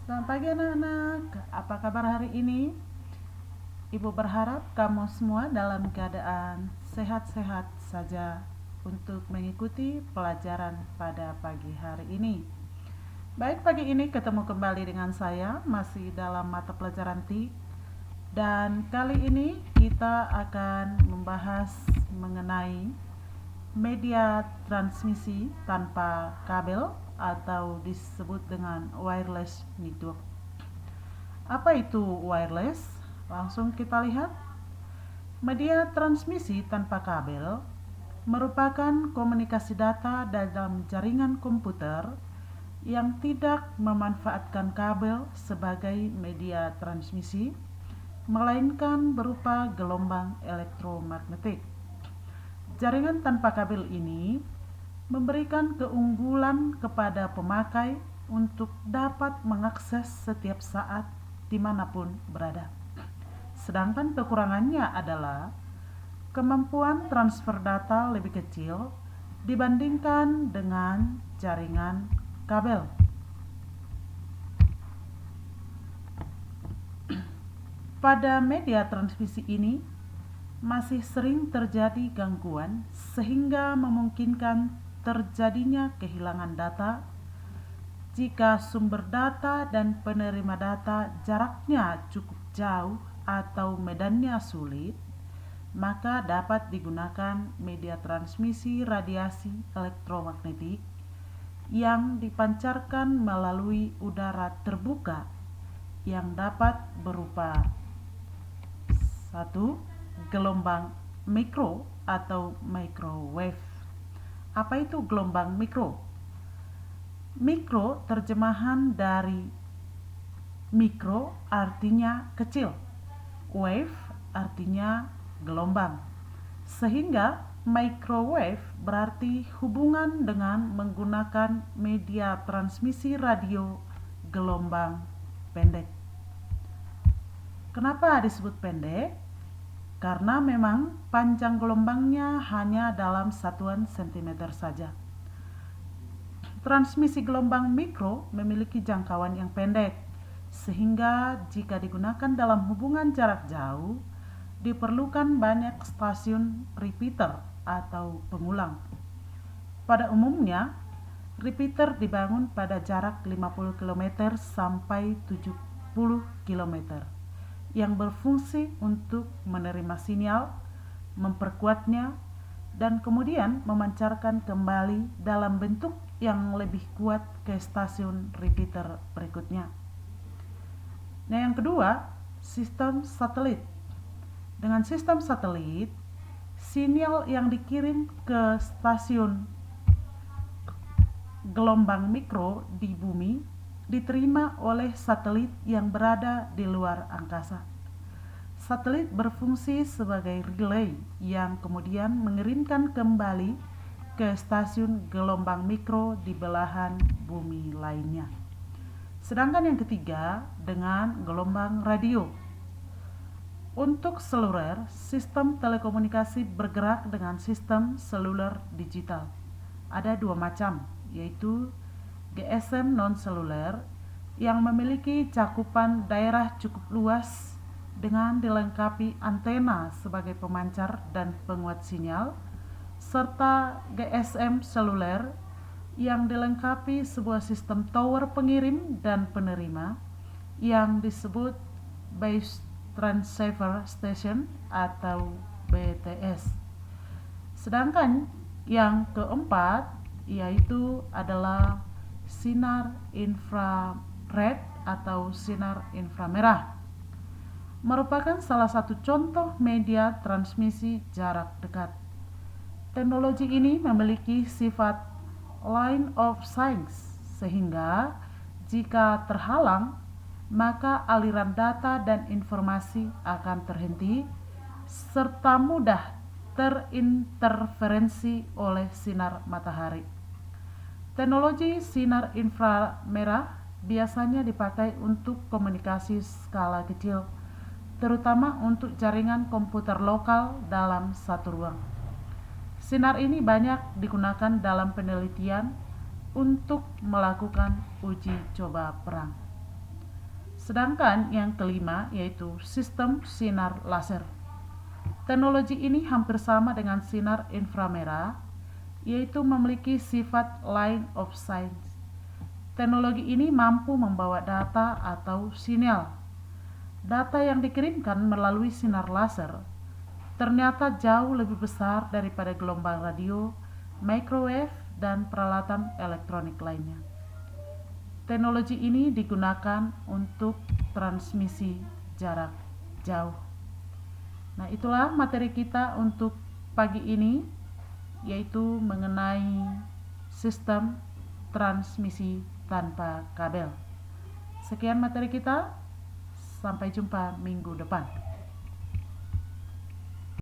Selamat pagi anak-anak, apa kabar hari ini? Ibu berharap kamu semua dalam keadaan sehat-sehat saja untuk mengikuti pelajaran pada pagi hari ini. Baik, pagi ini ketemu kembali dengan saya, masih dalam mata pelajaran TIK. Dan kali ini kita akan membahas mengenai media transmisi tanpa kabel atau disebut dengan wireless network. Apa itu wireless? Langsung kita lihat. Media transmisi tanpa kabel merupakan komunikasi data dalam jaringan komputer yang tidak memanfaatkan kabel sebagai media transmisi, melainkan berupa gelombang elektromagnetik. Jaringan tanpa kabel ini memberikan keunggulan kepada pemakai untuk dapat mengakses setiap saat dimanapun berada. Sedangkan kekurangannya adalah kemampuan transfer data lebih kecil dibandingkan dengan jaringan kabel. Pada media transmisi ini masih sering terjadi gangguan sehingga memungkinkan terjadinya kehilangan data. Jika sumber data dan penerima data jaraknya cukup jauh atau medannya sulit, maka dapat digunakan media transmisi radiasi elektromagnetik yang dipancarkan melalui udara terbuka yang dapat berupa 1. Gelombang mikro atau microwave. Apa itu gelombang mikro? Mikro terjemahan dari mikro artinya kecil, wave artinya gelombang, sehingga microwave berarti hubungan dengan menggunakan media transmisi radio gelombang pendek. Kenapa disebut pendek? Karena memang panjang gelombangnya hanya dalam satuan sentimeter saja. Transmisi gelombang mikro memiliki jangkauan yang pendek, sehingga jika digunakan dalam hubungan jarak jauh, diperlukan banyak stasiun repeater atau pengulang. Pada umumnya, repeater dibangun pada jarak 50 km sampai 70 km yang berfungsi untuk menerima sinyal, memperkuatnya, dan kemudian memancarkan kembali dalam bentuk yang lebih kuat ke stasiun repeater berikutnya. Nah, yang kedua, sistem satelit. Dengan sistem satelit, sinyal yang dikirim ke stasiun gelombang mikro di bumi diterima oleh satelit yang berada di luar angkasa. Satelit berfungsi sebagai relay yang kemudian mengirimkan kembali ke stasiun gelombang mikro di belahan bumi lainnya. Sedangkan yang ketiga dengan gelombang radio. Untuk seluler, sistem telekomunikasi bergerak dengan sistem seluler digital. Ada dua macam, yaitu GSM non-seluler yang memiliki cakupan daerah cukup luas dengan dilengkapi antena sebagai pemancar dan penguat sinyal, serta GSM seluler yang dilengkapi sebuah sistem tower pengirim dan penerima yang disebut Base Transceiver Station atau BTS. Sedangkan yang keempat yaitu adalah sinar infrared atau sinar inframerah, merupakan salah satu contoh media transmisi jarak dekat. Teknologi ini memiliki sifat line of sight, sehingga jika terhalang, maka aliran data dan informasi akan terhenti serta mudah terinterferensi oleh sinar matahari. Teknologi sinar inframerah biasanya dipakai untuk komunikasi skala kecil, terutama untuk jaringan komputer lokal dalam satu ruang. Sinar ini banyak digunakan dalam penelitian untuk melakukan uji coba perang. Sedangkan yang kelima yaitu sistem sinar laser. Teknologi ini hampir sama dengan sinar inframerah, yaitu memiliki sifat line of sight. Teknologi ini mampu membawa data atau sinyal. Data yang dikirimkan melalui sinar laser ternyata jauh lebih besar daripada gelombang radio, microwave, dan peralatan elektronik lainnya. Teknologi ini digunakan untuk transmisi jarak jauh. Nah, itulah materi kita untuk pagi ini, yaitu mengenai sistem transmisi tanpa kabel. Sekian materi kita, sampai jumpa minggu depan.